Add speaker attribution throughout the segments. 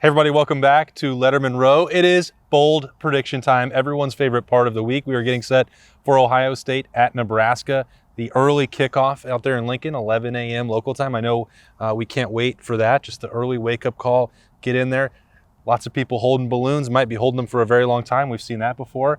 Speaker 1: Hey everybody, welcome back to Lettermen Row. It is bold prediction time, everyone's favorite part of the week. We are getting set for Ohio State at Nebraska. The early kickoff out there in Lincoln, 11 a.m. local time. I know we can't wait for that, just the early wake-up call, get in there. Lots of people holding balloons, might be holding them for a very long time. We've seen that before.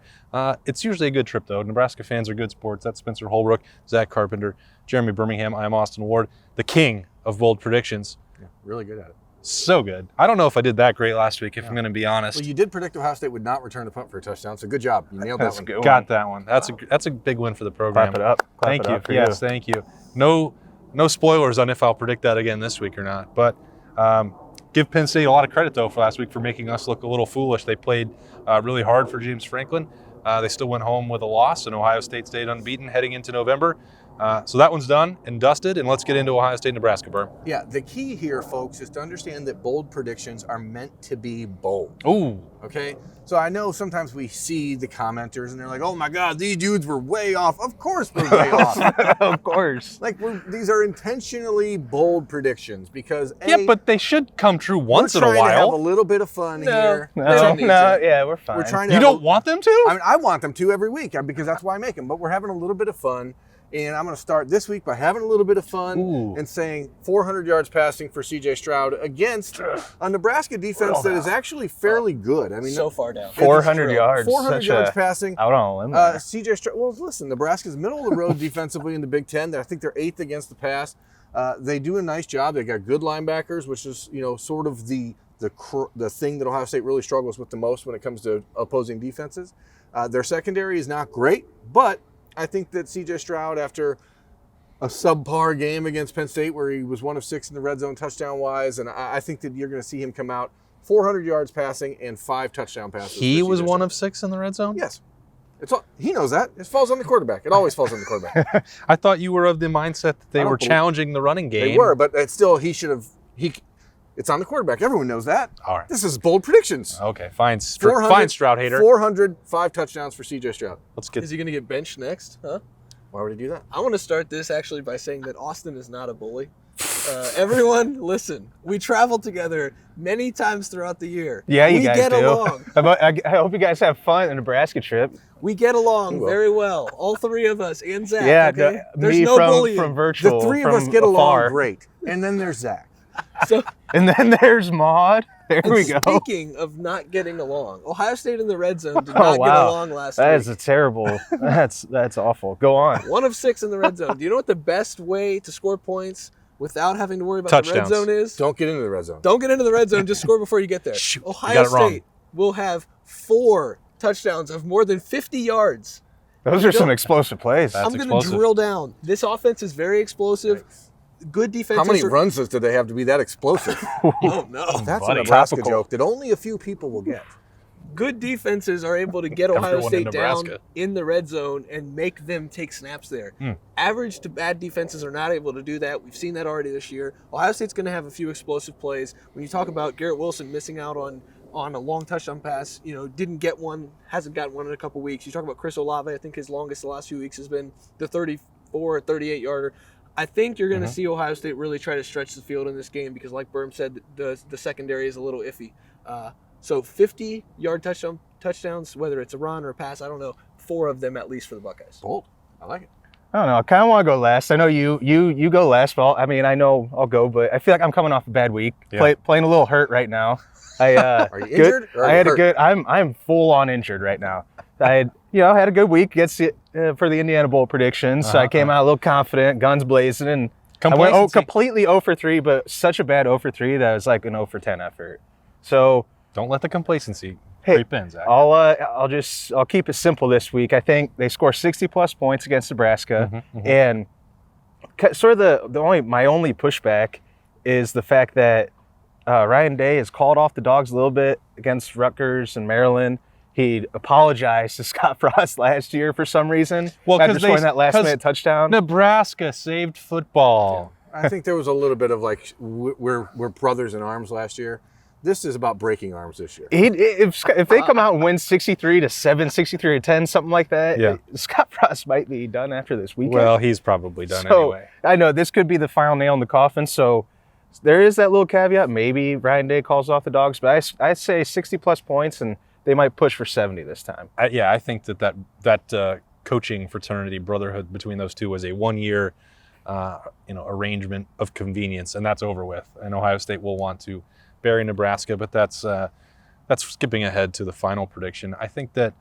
Speaker 1: It's usually a good trip though. Nebraska fans are good sports. That's Spencer Holbrook, Zach Carpenter, Jeremy Birmingham. I'm Austin Ward, the king of bold predictions.
Speaker 2: Yeah, really good at it.
Speaker 1: So good. I don't know if I did that great last week, if I'm going to be honest.
Speaker 2: Well, you did predict Ohio State would not return the punt for a touchdown, so good job. You nailed that one.
Speaker 1: Got that one. That's a big win for the program.
Speaker 3: Clap it up.
Speaker 1: Thank you. Yes, thank you. No spoilers on if I'll predict that again this week or not. But give Penn State a lot of credit though for last week for making us look a little foolish. They played really hard for James Franklin. They still went home with a loss, and Ohio State stayed unbeaten heading into November. So that one's done and dusted, and let's get into Ohio State, Nebraska, Berm.
Speaker 2: Yeah, the key here, folks, is to understand that bold predictions are meant to be bold.
Speaker 1: Ooh.
Speaker 2: Okay? So I know sometimes we see the commenters, and they're like, oh my God, these dudes were way off. Of course we're way off.
Speaker 3: Of course.
Speaker 2: Like, these are intentionally bold predictions because,
Speaker 1: yeah, but they should come true once in a while.
Speaker 2: We're trying to have a little bit of fun here.
Speaker 3: Yeah, we're fine.
Speaker 2: We're trying to
Speaker 1: you don't want them to?
Speaker 2: I mean, I want them to every week because that's why I make them, but we're having a little bit of fun. And I'm going to start this week by having a little bit of fun and saying 400 yards passing for C.J. Stroud against a Nebraska defense that is actually fairly good. I mean,
Speaker 4: so far down.
Speaker 3: 400 yards.
Speaker 2: 400 yards passing.
Speaker 3: Out on a limb.
Speaker 2: C.J. Stroud. Well, listen, Nebraska's middle of the road defensively in the Big Ten. I think they're 8th against the pass. They do a nice job. They got good linebackers, which is sort of the thing that Ohio State really struggles with the most when it comes to opposing defenses. Their secondary is not great, but I think that C.J. Stroud, after a subpar game against Penn State where he was 1 of 6 in the red zone touchdown-wise, and I think that you're going to see him come out 400 yards passing and 5 touchdown passes.
Speaker 1: He was 1 of 6 in the red zone?
Speaker 2: Yes. He knows that. It falls on the quarterback. It always falls on the quarterback.
Speaker 1: I thought you were of the mindset that they were challenging the running game.
Speaker 2: They were, but it's still, it's on the quarterback. Everyone knows that.
Speaker 1: All right.
Speaker 2: This is bold predictions.
Speaker 1: Okay, fine Stroud hater.
Speaker 2: 405 touchdowns for C.J. Stroud.
Speaker 4: Is he going to get benched next? Huh?
Speaker 2: Why would he do that?
Speaker 4: I want to start this actually by saying that Austin is not a bully. Everyone, listen. We travel together many times throughout the year.
Speaker 3: Yeah, you guys
Speaker 4: get
Speaker 3: do.
Speaker 4: Along.
Speaker 3: I hope you guys have fun in the Nebraska trip.
Speaker 4: We get along very well. All 3 of us and Zach.
Speaker 3: Yeah,
Speaker 4: okay?
Speaker 3: There's no bullying. From virtual.
Speaker 2: The 3 of us get along great. And then there's Zach.
Speaker 3: And then there's Maud. There we go.
Speaker 4: Speaking of not getting along, Ohio State in the red zone did not get along last week.
Speaker 3: That is a terrible. That's awful. Go on.
Speaker 4: 1 of 6 in the red zone. Do you know what the best way to score points without having to worry about
Speaker 1: Touchdowns.
Speaker 4: the red zone is?
Speaker 2: Don't get into the red zone.
Speaker 4: Don't get into the red zone. Just score before you get there.
Speaker 1: Shoot,
Speaker 4: Ohio State will have 4 touchdowns of more than 50 yards.
Speaker 3: Those are some explosive plays.
Speaker 4: I'm going to drill down. This offense is very explosive. Good defense.
Speaker 2: How many runs do they have to be that explosive?
Speaker 4: Oh, no.
Speaker 2: That's a Nebraska joke that only a few people will get.
Speaker 4: Good defenses are able to get Ohio State down in the red zone and make them take snaps there. Average to bad defenses are not able to do that. We've seen that already this year. Ohio State's going to have a few explosive plays. When you talk about Garrett Wilson missing out on a long touchdown pass, didn't get one, hasn't gotten one in a couple weeks. You talk about Chris Olave, I think his longest the last few weeks has been the 34 or 38-yarder. I think you're going to see Ohio State really try to stretch the field in this game because, like Berm said, the secondary is a little iffy. So 50-yard touchdowns, whether it's a run or a pass, I don't know, 4 of them at least for the Buckeyes.
Speaker 2: Bold. I like it.
Speaker 3: I don't know. I kind of want to go last. I know you go last, but I know I'll go, but I feel like I'm coming off a bad week. Yeah. Playing a little hurt right now.
Speaker 2: Are you injured? Or
Speaker 3: I'm full on injured right now. I had a good week against for the Indiana Bowl predictions. So I came out a little confident, guns blazing, and I went completely 0 for 3, but such a bad 0 for 3 that it was like an 0 for 10 effort. So
Speaker 1: don't let the complacency creep in, Zach.
Speaker 3: I'll keep it simple this week. I think they score 60+ points against Nebraska, and sort of my only pushback is the fact that Ryan Day has called off the dogs a little bit against Rutgers and Maryland. He apologized to Scott Frost last year for some reason.
Speaker 1: Well,
Speaker 3: after scoring that last-minute touchdown.
Speaker 1: Nebraska saved football.
Speaker 2: Yeah. I think there was a little bit of like we're brothers in arms last year. This is about breaking arms this year.
Speaker 3: If they come out and win 63-7, 63-10, something like that, Scott Frost might be done after this weekend.
Speaker 1: Well, he's probably done anyway.
Speaker 3: I know this could be the final nail in the coffin. So there is that little caveat. Maybe Ryan Day calls off the dogs, but I'd say 60-plus points, and they might push for 70 this time.
Speaker 1: I think that coaching fraternity brotherhood between those two was a 1-year arrangement of convenience, and that's over with. And Ohio State will want to bury Nebraska, but that's skipping ahead to the final prediction. I think that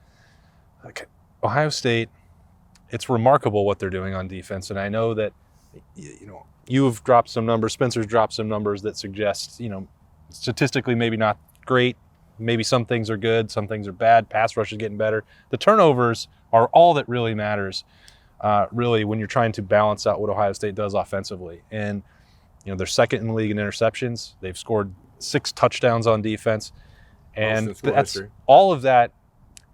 Speaker 1: Ohio State, it's remarkable what they're doing on defense, and I know that you've dropped some numbers, Spencer's dropped some numbers that suggest statistically maybe not great, maybe some things are good, some things are bad, pass rush is getting better. The turnovers are all that really matters, really, when you're trying to balance out what Ohio State does offensively. And they're second in the league in interceptions. They've scored 6 touchdowns on defense, and all of that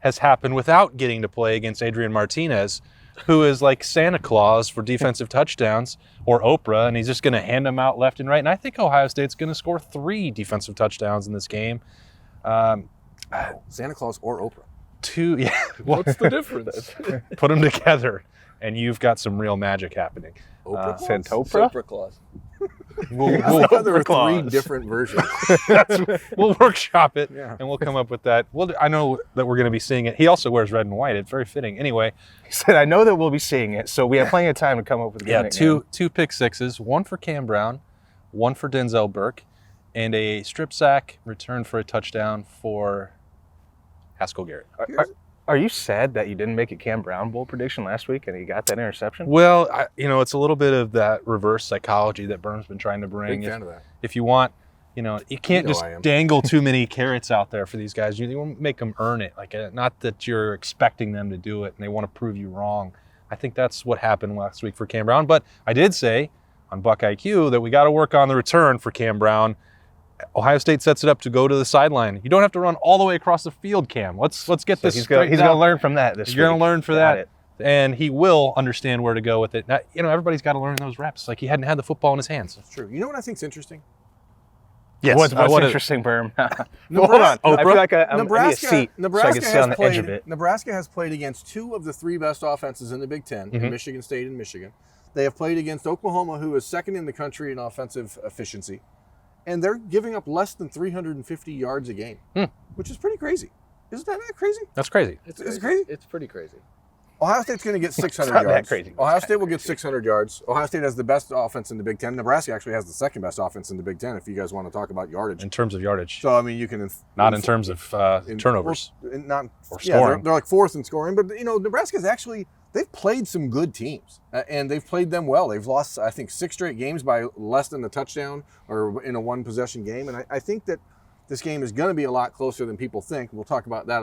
Speaker 1: has happened without getting to play against Adrian Martinez, who is like Santa Claus for defensive touchdowns, or Oprah, and he's just going to hand them out left and right. And I think Ohio State's going to score 3 defensive touchdowns in this game.
Speaker 2: Santa Claus or Oprah?
Speaker 1: 2, yeah.
Speaker 4: What's the difference?
Speaker 1: Put them together, and you've got some real magic happening.
Speaker 2: Oprah Claus?
Speaker 3: Santopra?
Speaker 4: Oprah Claus.
Speaker 2: There are 3 different versions.
Speaker 1: We'll workshop it,
Speaker 2: Yeah.
Speaker 1: and we'll come up with that. I know that we're going to be seeing it. He also wears red and white. It's very fitting. Anyway.
Speaker 3: He said, I know that we'll be seeing it, so we have plenty of time to come up with a good nickname.
Speaker 1: 2 pick sixes, 1 for Cam Brown, 1 for Denzel Burke, and a strip sack return for a touchdown for Haskell Garrett.
Speaker 3: Are you sad that you didn't make a Cam Brown bowl prediction last week and he got that interception?
Speaker 1: Well, it's a little bit of that reverse psychology that Berm's been trying to bring.
Speaker 2: Big fan of that.
Speaker 1: If you want, you can't just
Speaker 2: I am.
Speaker 1: dangle too many carrots out there for these guys. You want to make them earn it. Not that you're expecting them to do it and they want to prove you wrong. I think that's what happened last week for Cam Brown. But I did say on Buck IQ that we got to work on the return for Cam Brown. Ohio State sets it up to go to the sideline. You don't have to run all the way across the field, Cam. Let's get this straight.
Speaker 3: He's going to learn from that this week.
Speaker 1: You're going to learn for that. And he will understand where to go with it. Now, everybody's got to learn those reps. Like he hadn't had the football in his hands.
Speaker 2: That's true. You know what I think's interesting?
Speaker 1: Yes.
Speaker 3: What's interesting, Berm?
Speaker 1: Hold on.
Speaker 3: I feel like I need a
Speaker 2: Nebraska,
Speaker 3: seat
Speaker 2: Nebraska
Speaker 3: so I can sit on the edge of it.
Speaker 2: Nebraska has played against 2 of the 3 best offenses in the Big Ten, in Michigan State and Michigan. They have played against Oklahoma, who is second in the country in offensive efficiency. And they're giving up less than 350 yards a game, which is pretty crazy. Isn't that crazy?
Speaker 1: That's crazy.
Speaker 2: It's crazy?
Speaker 4: It's pretty crazy.
Speaker 2: Ohio State's going to get 600
Speaker 3: not
Speaker 2: yards.
Speaker 3: that crazy.
Speaker 2: Ohio State will get 600 yards. Ohio State has the best offense in the Big Ten. Nebraska actually has the second best offense in the Big Ten, if you guys want to talk about yardage.
Speaker 1: In terms of yardage.
Speaker 2: So, you can...
Speaker 1: Not in terms of turnovers.
Speaker 2: Or
Speaker 1: scoring.
Speaker 2: They're like 4th in scoring. But, Nebraska's actually... They've played some good teams, and they've played them well. They've lost, I think, 6 straight games by less than a touchdown or in a 1-possession game. And I think that this game is going to be a lot closer than people think. We'll talk about that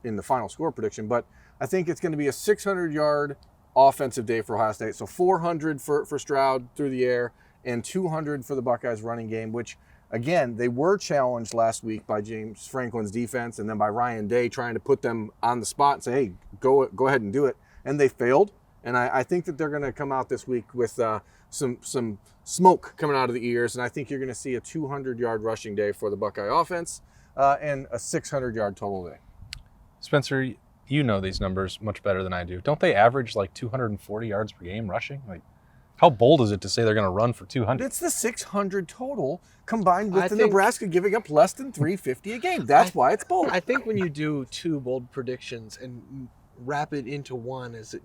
Speaker 2: in the final score prediction. But I think it's going to be a 600-yard offensive day for Ohio State. So 400 for Stroud through the air and 200 for the Buckeyes running game, which, again, they were challenged last week by James Franklin's defense and then by Ryan Day trying to put them on the spot and say, hey, go ahead and do it. And they failed. And I think that they're going to come out this week with some smoke coming out of the ears. And I think you're going to see a 200-yard rushing day for the Buckeye offense and a 600-yard total day.
Speaker 1: Spencer, you know these numbers much better than I do. Don't they average like 240 yards per game rushing? How bold is it to say they're going to run for 200?
Speaker 2: It's the 600 total combined with Nebraska giving up less than 350 a game. That's why it's bold.
Speaker 4: I think when you do 2 bold predictions and wrap it into one, as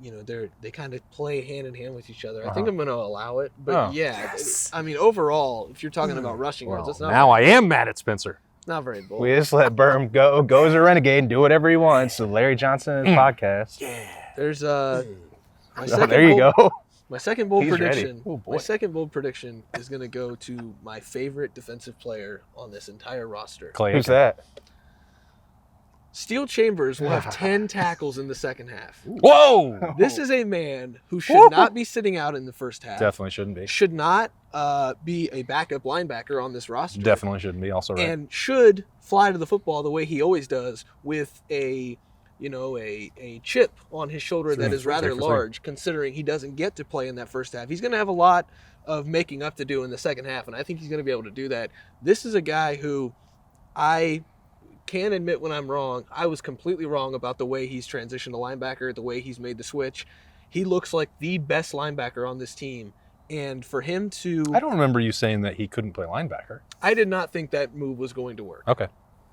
Speaker 4: they kind of play hand in hand with each other. I think I'm going to allow it, but
Speaker 2: yes.
Speaker 4: Overall, if you're talking about rushing yards, that's not.
Speaker 1: Now I am mad at Spencer.
Speaker 4: Not very bold.
Speaker 3: We just let Berm go as a renegade and do whatever he wants. So Larry Johnson and his podcast.
Speaker 2: Yeah.
Speaker 4: There's
Speaker 3: there you go.
Speaker 4: My second bold
Speaker 3: He's
Speaker 4: prediction.
Speaker 3: ready.
Speaker 4: My second bold prediction is going to go to my favorite defensive player on this entire roster.
Speaker 1: Clay
Speaker 3: Who's
Speaker 1: Aiken.
Speaker 3: that?
Speaker 4: Steel Chambers will have 10 tackles in the second half.
Speaker 1: Whoa!
Speaker 4: This is a man who should not be sitting out in the first half.
Speaker 1: Definitely shouldn't be.
Speaker 4: Should not be a backup linebacker on this roster.
Speaker 1: Definitely shouldn't be. Also right.
Speaker 4: And should fly to the football the way he always does, with a chip on his shoulder that is rather large, considering he doesn't get to play in that first half. He's going to have a lot of making up to do in the second half, and I think he's going to be able to do that. This is a guy who I can admit when I'm wrong. I was completely wrong about the way he's transitioned to linebacker, the way he's made the switch. He looks like the best linebacker on this team, And for him to...
Speaker 1: I don't remember you saying that he couldn't play linebacker.
Speaker 4: I did not think that move was going to work.
Speaker 1: Okay.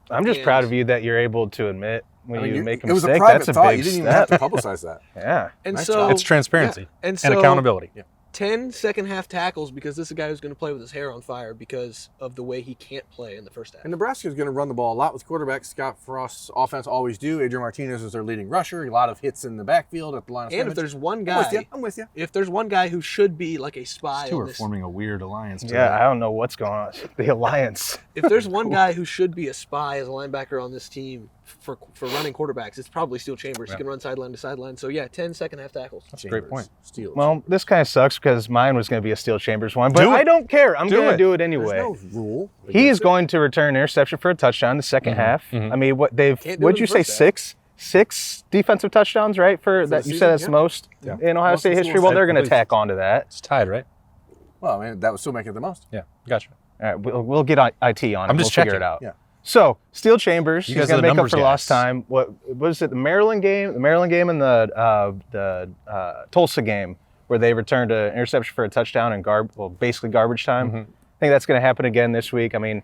Speaker 3: I'm just proud of you that you're able to admit when you make a mistake.
Speaker 2: It was a private
Speaker 3: That's
Speaker 2: thought.
Speaker 3: big
Speaker 2: You didn't even
Speaker 3: step.
Speaker 2: have to publicize that.
Speaker 3: Yeah.
Speaker 4: And
Speaker 2: Nice
Speaker 4: so
Speaker 2: job.
Speaker 1: It's transparency
Speaker 4: yeah.
Speaker 1: and
Speaker 4: so
Speaker 1: accountability.
Speaker 2: Yeah.
Speaker 4: 10 second half tackles because this is a guy who's going to play with his hair on fire because of the way he can't play in the first half.
Speaker 2: And Nebraska is going to run the ball a lot with quarterbacks. Scott Frost's offense always do. Adrian Martinez is their leading rusher. A lot of hits in the backfield at the line of
Speaker 4: And
Speaker 2: scrimmage.
Speaker 4: if there's one guy,
Speaker 2: I'm with you.
Speaker 4: if there's one guy who should be like a spy
Speaker 1: These two
Speaker 4: on
Speaker 1: are
Speaker 4: this,
Speaker 1: forming a weird alliance.
Speaker 3: Yeah, I don't know what's going on. The alliance.
Speaker 4: if there's one guy who should be a spy as a linebacker on this team for running quarterbacks, it's probably Steel Chambers.
Speaker 1: Yeah.
Speaker 4: He can run sideline to sideline. So yeah, 10 second half tackles.
Speaker 1: That's a great point.
Speaker 2: Steals.
Speaker 3: Well, this kind of sucks because mine was going to be a Steel Chambers one, but
Speaker 1: Do it.
Speaker 3: I don't care. I'm
Speaker 1: Do
Speaker 3: going to
Speaker 1: it.
Speaker 3: do it
Speaker 2: There's
Speaker 3: anyway.
Speaker 2: no rule.
Speaker 3: He is going to return an interception for a touchdown in the 2nd half. I mean, what they've
Speaker 4: Can't do it
Speaker 3: what'd
Speaker 4: in
Speaker 3: you
Speaker 4: the
Speaker 3: say,
Speaker 4: first half.
Speaker 3: six defensive touchdowns, right? For that,
Speaker 2: the
Speaker 3: you
Speaker 2: season,
Speaker 3: said that's
Speaker 2: yeah.
Speaker 3: the most
Speaker 1: Yeah.
Speaker 3: in Ohio
Speaker 2: Most
Speaker 3: State
Speaker 2: in
Speaker 3: history.
Speaker 2: school
Speaker 3: Well, they're going to
Speaker 1: completions.
Speaker 3: tack onto that.
Speaker 1: It's tied, right?
Speaker 2: Well, I mean, that was still making it the most.
Speaker 1: Yeah, gotcha.
Speaker 3: All right, we'll get IT on it.
Speaker 1: I'm just
Speaker 3: we'll figure
Speaker 1: checking.
Speaker 3: it out.
Speaker 2: Yeah.
Speaker 3: So, Steel Chambers,
Speaker 1: You
Speaker 3: he's
Speaker 1: guys
Speaker 3: going
Speaker 1: are
Speaker 3: to
Speaker 1: the
Speaker 3: make up for
Speaker 1: numbers
Speaker 3: lost
Speaker 1: guys.
Speaker 3: time. What was it? The Maryland game and the Tulsa game where they returned an interception for a touchdown and basically garbage time. I think that's going to happen again this week. I mean,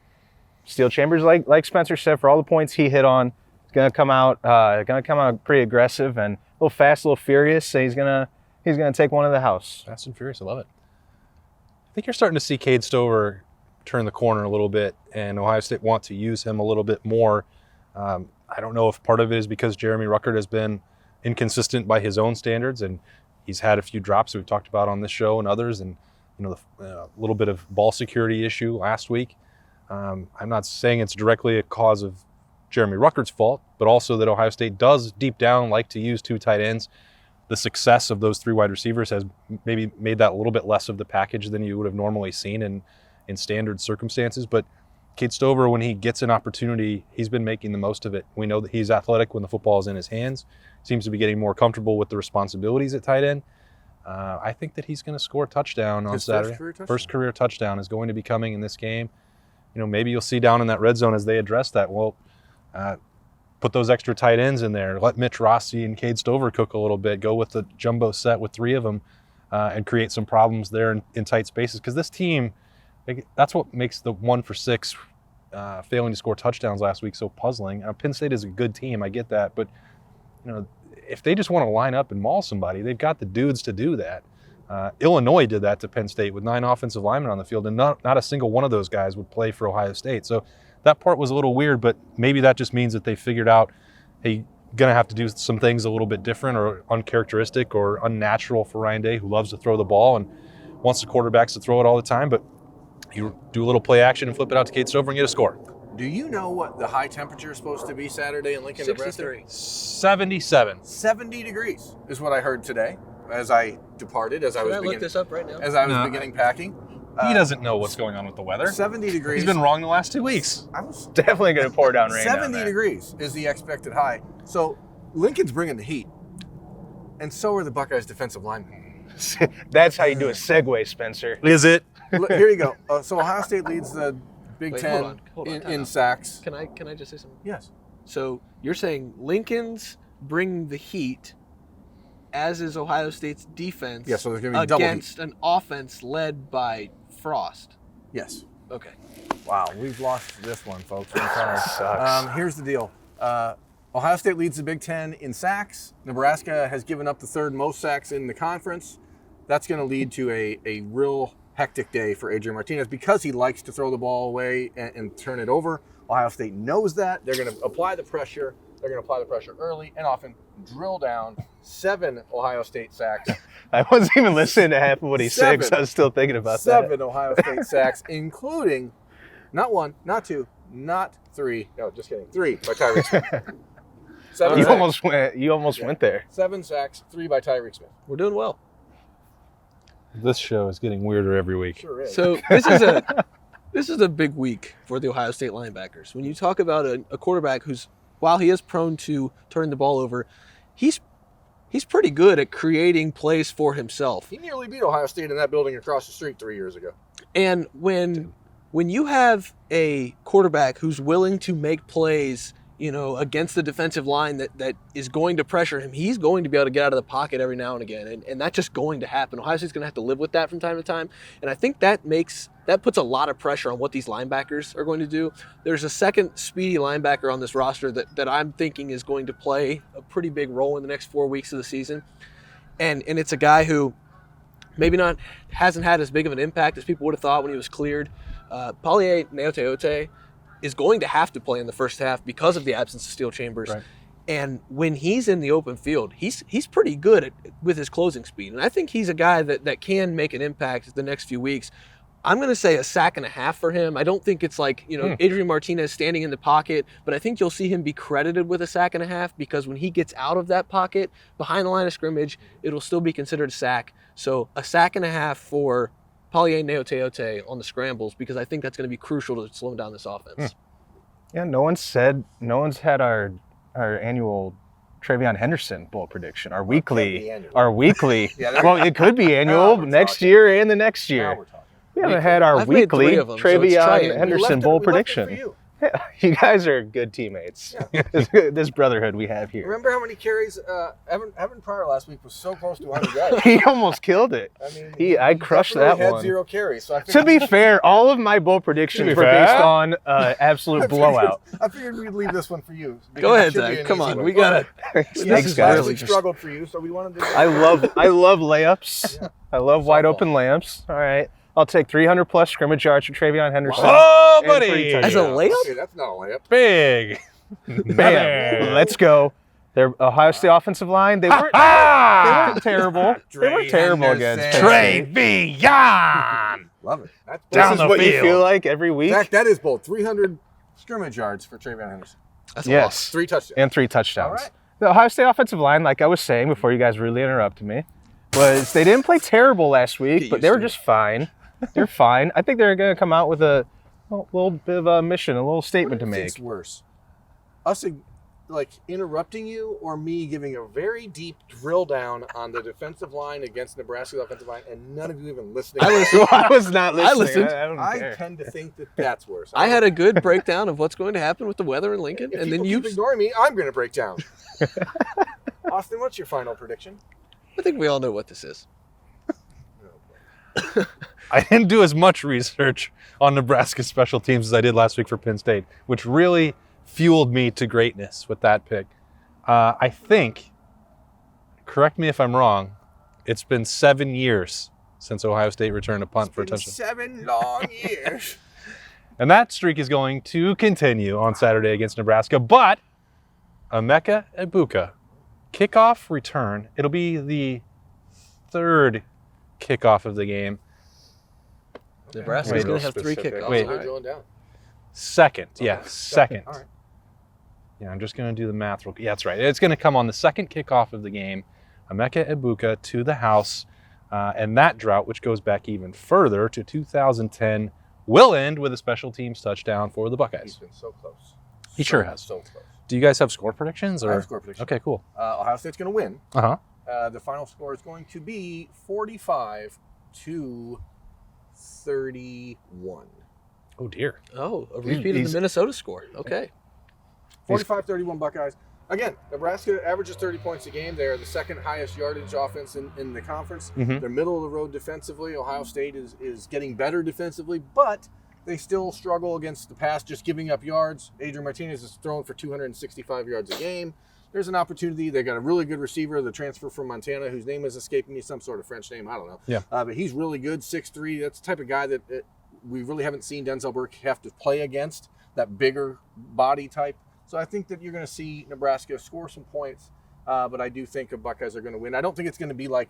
Speaker 3: Steel Chambers, like Spencer said, for all the points he hit on, is going to come out pretty aggressive and a little fast, a little furious. So he's gonna take one to the house.
Speaker 1: Fast and Furious, I love it. I think you're starting to see Cade Stover turn the corner a little bit, and Ohio State want to use him a little bit more. I don't know if part of it is because Jeremy Ruckert has been inconsistent by his own standards, and he's had a few drops we've talked about on this show and others, and a little bit of ball security issue last week. I'm not saying it's directly a cause of Jeremy Ruckert's fault, but also that Ohio State does deep down like to use two tight ends. The success of those three wide receivers has maybe made that a little bit less of the package than you would have normally seen in standard circumstances. But Cade Stover, when he gets an opportunity, he's been making the most of it. We know that he's athletic when the football is in his hands. Seems to be getting more comfortable with the responsibilities at tight end. I think that he's going to score a touchdown on Saturday. First career touchdown is going to be coming in this game. Maybe you'll see down in that red zone as they address that. Well, put those extra tight ends in there. Let Mitch Rossi and Cade Stover cook a little bit. Go with the jumbo set with three of them and create some problems there in tight spaces. Because this team, that's what makes the 1 for 6 failing to score touchdowns last week so puzzling. Penn State is a good team, I get that, but if they just want to line up and maul somebody, they've got the dudes to do that. Illinois did that to Penn State with 9 offensive linemen on the field, and not a single one of those guys would play for Ohio State. So that part was a little weird, but maybe that just means that they figured out, hey, going to have to do some things a little bit different or uncharacteristic or unnatural for Ryan Day, who loves to throw the ball and wants the quarterbacks to throw it all the time, but you do a little play action and flip it out to Cade Stover and get a score.
Speaker 2: Do you know what the high temperature is supposed to be Saturday in Lincoln, Nebraska?
Speaker 4: 63.
Speaker 1: 77.
Speaker 2: 70 degrees is what I heard today as I departed, as I
Speaker 4: Can
Speaker 2: was
Speaker 4: I look
Speaker 2: beginning,
Speaker 4: this up right now?
Speaker 2: as I was
Speaker 1: No.
Speaker 2: beginning packing.
Speaker 1: He doesn't know what's going on with the weather.
Speaker 2: 70 degrees.
Speaker 1: He's been wrong the last 2 weeks.
Speaker 2: I was
Speaker 3: Definitely going to pour down rain.
Speaker 2: 70 degrees is the expected high. So Lincoln's bringing the heat, and so are the Buckeyes defensive linemen.
Speaker 3: That's how you do a segue, Spencer.
Speaker 1: Is it?
Speaker 2: Look, here you go. So Ohio State leads the Big
Speaker 4: Wait,
Speaker 2: Ten
Speaker 4: hold on, time
Speaker 2: in
Speaker 4: out.
Speaker 2: sacks.
Speaker 4: Can I just say something?
Speaker 2: Yes.
Speaker 4: So you're saying Lincoln's bring the heat, as is Ohio State's defense,
Speaker 2: Yeah, so there's going to be double heat.
Speaker 4: against an offense led by Frost.
Speaker 2: Yes.
Speaker 4: Okay.
Speaker 2: Wow, we've lost this one, folks. I'm sorry.
Speaker 3: Sucks.
Speaker 2: Here's the deal. Ohio State leads the Big Ten in sacks. Nebraska has given up the third most sacks in the conference. That's going to lead to a real hectic day for Adrian Martinez because he likes to throw the ball away and turn it over. Ohio State knows that. They're going to apply the pressure. They're going to apply the pressure early and often drill down 7 Ohio State sacks.
Speaker 3: I wasn't even listening to half of what he said because I was still thinking about that.
Speaker 2: 7 Ohio State sacks, including not 1, not 2, not 3. No, just kidding. 3 by Tyreek Smith. 7
Speaker 3: You
Speaker 2: sacks.
Speaker 3: almost went there.
Speaker 2: 7 sacks, 3 by Tyreek Smith.
Speaker 4: We're doing well.
Speaker 1: This show is getting weirder every week.
Speaker 2: Sure is.
Speaker 4: So this is a big week for the Ohio State linebackers. When you talk about a quarterback who's, while he is prone to turn the ball over, he's pretty good at creating plays for himself.
Speaker 2: He nearly beat Ohio State in that building across the street 3 years ago.
Speaker 4: And when you have a quarterback who's willing to make plays against the defensive line that is going to pressure him, he's going to be able to get out of the pocket every now and again. And that's just going to happen. Ohio State's going to have to live with that from time to time. And I think that puts a lot of pressure on what these linebackers are going to do. There's a second speedy linebacker on this roster that I'm thinking is going to play a pretty big role in the next 4 weeks of the season. And it's a guy who maybe hasn't had as big of an impact as people would have thought when he was cleared. Paulie Neoteote is going to have to play in the first half because of the absence of Steel Chambers.
Speaker 1: Right.
Speaker 4: And when he's in the open field, he's pretty good with his closing speed. And I think he's a guy that can make an impact the next few weeks. I'm going to say a sack and a half for him. I don't think it's like, Adrian Martinez standing in the pocket, but I think you'll see him be credited with a sack and a half because when he gets out of that pocket behind the line of scrimmage, it'll still be considered a sack. So a sack and a half for Paulie Neoteote on the scrambles because I think that's going to be crucial to slowing down this offense.
Speaker 3: Yeah, no one's had our annual Travion Henderson bowl prediction. Our weekly.
Speaker 2: Yeah,
Speaker 3: well, it could be annual next year and the next year.
Speaker 2: Now we're talking.
Speaker 3: We haven't had our
Speaker 4: I've made
Speaker 3: weekly
Speaker 4: 3 of them, so it's
Speaker 3: Travion
Speaker 4: trying.
Speaker 3: Henderson bowl prediction.
Speaker 2: We left it for you.
Speaker 3: You guys are good teammates.
Speaker 2: Yeah.
Speaker 3: This brotherhood we have here.
Speaker 2: Remember how many carries Evan Pryor last week was so close to 100 yards?
Speaker 3: He almost killed it.
Speaker 2: I mean,
Speaker 3: I crushed that
Speaker 2: definitely had
Speaker 3: one.
Speaker 2: 0 carries. So I
Speaker 3: To be fair, all of my bowl predictions were based on absolute blowout.
Speaker 2: I figured we'd leave this one for you.
Speaker 4: Go ahead,
Speaker 2: It should be
Speaker 4: Zach.
Speaker 2: an
Speaker 4: Come
Speaker 2: easy
Speaker 4: on.
Speaker 2: one.
Speaker 4: We got to.
Speaker 3: Thanks,
Speaker 2: This
Speaker 3: guys.
Speaker 2: really struggled for you, so we wanted to.
Speaker 3: I love layups.
Speaker 2: Yeah.
Speaker 3: I love wide open layups. All right. I'll take 300 plus scrimmage yards for Travion Henderson.
Speaker 1: Oh,
Speaker 3: and 3
Speaker 1: buddy.
Speaker 3: touchdowns.
Speaker 4: As a layup?
Speaker 2: Okay, that's not a layup.
Speaker 1: Big.
Speaker 3: Bam. Let's go. Their Ohio State offensive line, they weren't terrible. They weren't terrible against
Speaker 2: Henderson.
Speaker 3: Penn State.
Speaker 1: Travion.
Speaker 2: Love it. That's
Speaker 1: Down
Speaker 3: This
Speaker 1: the
Speaker 3: is what you
Speaker 1: field.
Speaker 3: feel like every week?
Speaker 2: Zach, that is bold. 300 scrimmage yards for Travion Henderson.
Speaker 4: That's a
Speaker 3: Yes.
Speaker 2: 3 touchdowns.
Speaker 3: And 3 touchdowns.
Speaker 2: All right.
Speaker 3: The Ohio State offensive line, like I was saying before you guys really interrupted me, was they didn't play terrible last week,
Speaker 4: Get
Speaker 3: but
Speaker 4: used
Speaker 3: they were
Speaker 4: to it.
Speaker 3: just fine. They're fine. I think they're going to come out with a little bit of a mission, a little statement to
Speaker 2: What do you
Speaker 3: make.
Speaker 2: think's worse? Us interrupting you or me giving a very deep drill down on the defensive line against Nebraska's offensive line and none of you even listening?
Speaker 3: I was not listening.
Speaker 4: listened.
Speaker 3: I don't
Speaker 2: I
Speaker 3: care.
Speaker 2: tend to think that's worse.
Speaker 4: I had a good breakdown of what's going to happen with the weather in Lincoln,
Speaker 2: If
Speaker 4: and then
Speaker 2: people keep ignoring me, I'm going to break down. Austin, what's your final prediction?
Speaker 4: I think we all know what this is.
Speaker 1: I didn't do as much research on Nebraska special teams as I did last week for Penn State, which really fueled me to greatness with that pick. I think, correct me if I'm wrong, it's been 7 years since Ohio State returned a punt for a touchdown.
Speaker 2: 7 long years.
Speaker 1: And that streak is going to continue on Saturday against Nebraska. But Emeka Egbuka, kickoff return. It'll be the 3rd kickoff of the game.
Speaker 4: Nebraska's
Speaker 1: Wait,
Speaker 4: going to have 3
Speaker 3: specific.
Speaker 4: kickoffs.
Speaker 1: Wait.
Speaker 2: We're drilling down.
Speaker 1: Second.
Speaker 2: Okay,
Speaker 1: Yeah, second.
Speaker 2: All right.
Speaker 1: Yeah, I'm just going to do the math real quick. Yeah, that's right. It's going to come on the 2nd kickoff of the game. Emeka Egbuka to the house. And that drought, which goes back even further to 2010, will end with a special teams touchdown for the
Speaker 2: He's
Speaker 1: Buckeyes.
Speaker 2: been so close.
Speaker 1: He sure has.
Speaker 2: So close.
Speaker 1: Do you guys have score predictions?
Speaker 2: I
Speaker 1: Or?
Speaker 2: have score prediction.
Speaker 1: Okay, cool.
Speaker 2: Ohio State's going to win.
Speaker 1: Uh-huh.
Speaker 2: The final score is going to be 45-31.
Speaker 1: Oh, dear.
Speaker 4: Oh, a repeat of
Speaker 3: He's-
Speaker 4: the Minnesota score. Okay.
Speaker 2: 45-31 Buckeyes. Again, Nebraska averages 30 points a game. They are the 2nd highest yardage offense in the conference.
Speaker 1: Mhm.
Speaker 2: They're middle of the road defensively. Ohio State is getting better defensively, but they still struggle against the pass, just giving up yards. Adrian Martinez is throwing for 265 yards a game. There's an opportunity. They got a really good receiver, the transfer from Montana, whose name is escaping me, some sort of French name. I don't know.
Speaker 1: Yeah.
Speaker 2: But he's really good, 6'3". That's the type of guy that we really haven't seen Denzel Burke have to play against, that bigger body type. So I think that you're going to see Nebraska score some points, but I do think the Buckeyes are going to win. I don't think it's going to be like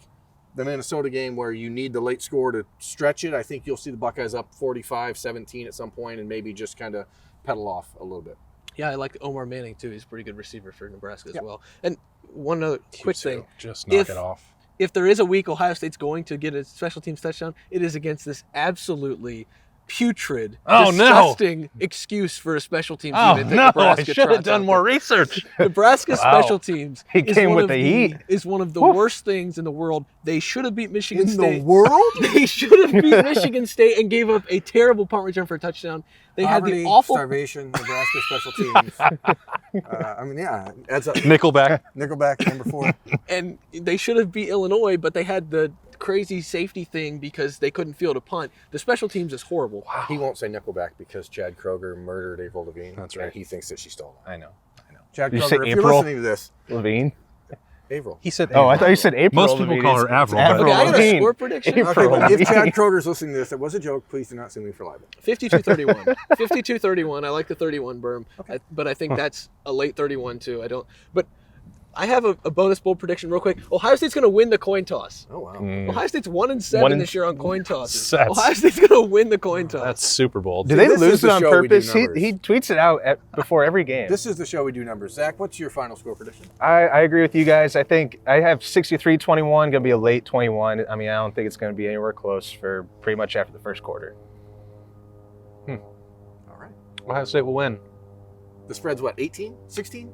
Speaker 2: the Minnesota game where you need the late score to stretch it. I think you'll see the Buckeyes up 45-17 at some point and maybe just kind of pedal off a little bit.
Speaker 4: Yeah, I like Omar Manning, too. He's a pretty good receiver for Nebraska as
Speaker 2: Yeah.
Speaker 4: well. And one other quick thing.
Speaker 1: Just knock
Speaker 4: If-
Speaker 1: it off.
Speaker 4: If there is a week Ohio State's going to get a special teams touchdown, it is against this absolutely putrid,
Speaker 1: Oh, no.
Speaker 4: disgusting excuse for a special teams
Speaker 1: Oh
Speaker 4: unit that
Speaker 1: no! I
Speaker 4: Nebraska
Speaker 1: should have
Speaker 4: trots
Speaker 1: done
Speaker 4: out
Speaker 1: more
Speaker 4: there.
Speaker 1: research.
Speaker 4: Nebraska
Speaker 3: Wow.
Speaker 4: special teams
Speaker 3: He
Speaker 4: is
Speaker 3: came
Speaker 4: one
Speaker 3: with
Speaker 4: of
Speaker 3: the heat.
Speaker 4: is one of the
Speaker 3: Woof.
Speaker 4: worst things in the world. They should have beat Michigan
Speaker 2: In
Speaker 4: State.
Speaker 2: the world?
Speaker 4: They should have beat Michigan State and gave up a terrible punt return for a touchdown. They had
Speaker 2: Poverty,
Speaker 4: the awful
Speaker 2: starvation, Nebraska special teams. I mean, yeah, adds up.
Speaker 1: Nickelback.
Speaker 2: Nickelback, number 4.
Speaker 4: and they should have beat Illinois, but they had the crazy safety thing because they couldn't field a punt. The special teams is horrible.
Speaker 2: He won't say Nickelback because Chad Kroger murdered Avril Lavigne.
Speaker 1: That's right.
Speaker 2: And he thinks that she stole it.
Speaker 1: I know.
Speaker 2: Chad
Speaker 3: Did you say
Speaker 2: Kroger, if you're
Speaker 3: April?
Speaker 2: listening to this,
Speaker 3: Levine.
Speaker 2: Avril.
Speaker 1: He said.
Speaker 3: Oh, I thought you said April.
Speaker 1: Most people
Speaker 3: Levine.
Speaker 1: call her
Speaker 3: It's
Speaker 1: Avril, but-
Speaker 4: Okay, I got a
Speaker 3: Levine.
Speaker 4: score prediction.
Speaker 3: April
Speaker 2: Okay, but if
Speaker 3: Levine.
Speaker 2: Chad Kroger's listening to this, it was a joke. Please do not sue me for libel.
Speaker 4: 52-31. 52-31. I like the 31 berm, but I think that's a late 31 too. But I have a bonus bold prediction real quick. Ohio State's going to win the coin toss.
Speaker 2: Oh, wow.
Speaker 4: Ohio State's 1-7 this year on coin tosses.
Speaker 1: That's-
Speaker 4: Ohio State's going to win the coin toss.
Speaker 1: That's super bold.
Speaker 3: Do they
Speaker 2: This is
Speaker 3: lose
Speaker 2: the
Speaker 3: it on
Speaker 2: show we do
Speaker 3: purpose? He
Speaker 2: numbers.
Speaker 3: tweets it out before every game.
Speaker 2: This is the show we do numbers. Zach, what's your final score prediction?
Speaker 3: I agree with you guys. I think I have 63-21, going to be a late 21. I mean, I don't think it's going to be anywhere close for pretty much after the first quarter.
Speaker 2: All right.
Speaker 1: Ohio State will win.
Speaker 2: The spread's what, 18? 16?
Speaker 1: I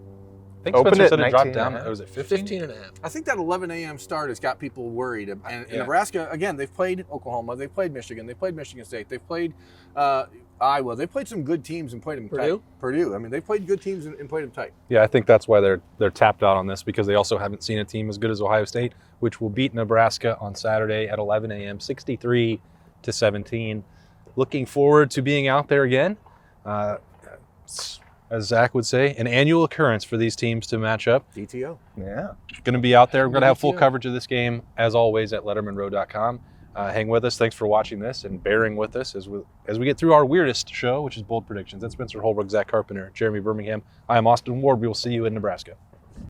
Speaker 1: think
Speaker 3: Opened
Speaker 1: Spencer
Speaker 3: at
Speaker 1: said it dropped
Speaker 3: 19
Speaker 1: down.
Speaker 3: and a half.
Speaker 1: Was it 15?
Speaker 4: 15 and a half.
Speaker 2: I think that 11 a.m. start has got people worried. And
Speaker 1: Yeah.
Speaker 2: Nebraska, again, they've played Oklahoma, they've played Michigan, they've played Michigan State, they've played Iowa. They played some good teams and played them
Speaker 4: Purdue?
Speaker 2: tight. Purdue. I mean, they played good teams and played them tight.
Speaker 1: Yeah, I think that's why they're tapped out on this, because they also haven't seen a team as good as Ohio State, which will beat Nebraska on Saturday at 11 a.m., 63-17. Looking forward to being out there again. As Zach would say, an annual occurrence for these teams to match up.
Speaker 2: DTO.
Speaker 3: Yeah.
Speaker 1: Going to be out there. We're going to have full
Speaker 4: DTO.
Speaker 1: coverage of this game, as always, at lettermenrow.com. Hang with us. Thanks for watching this and bearing with us as we get through our weirdest show, which is Bold Predictions. That's Spencer Holbrook, Zach Carpenter, Jeremy Birmingham. I am Austin Ward. We will see you in Nebraska.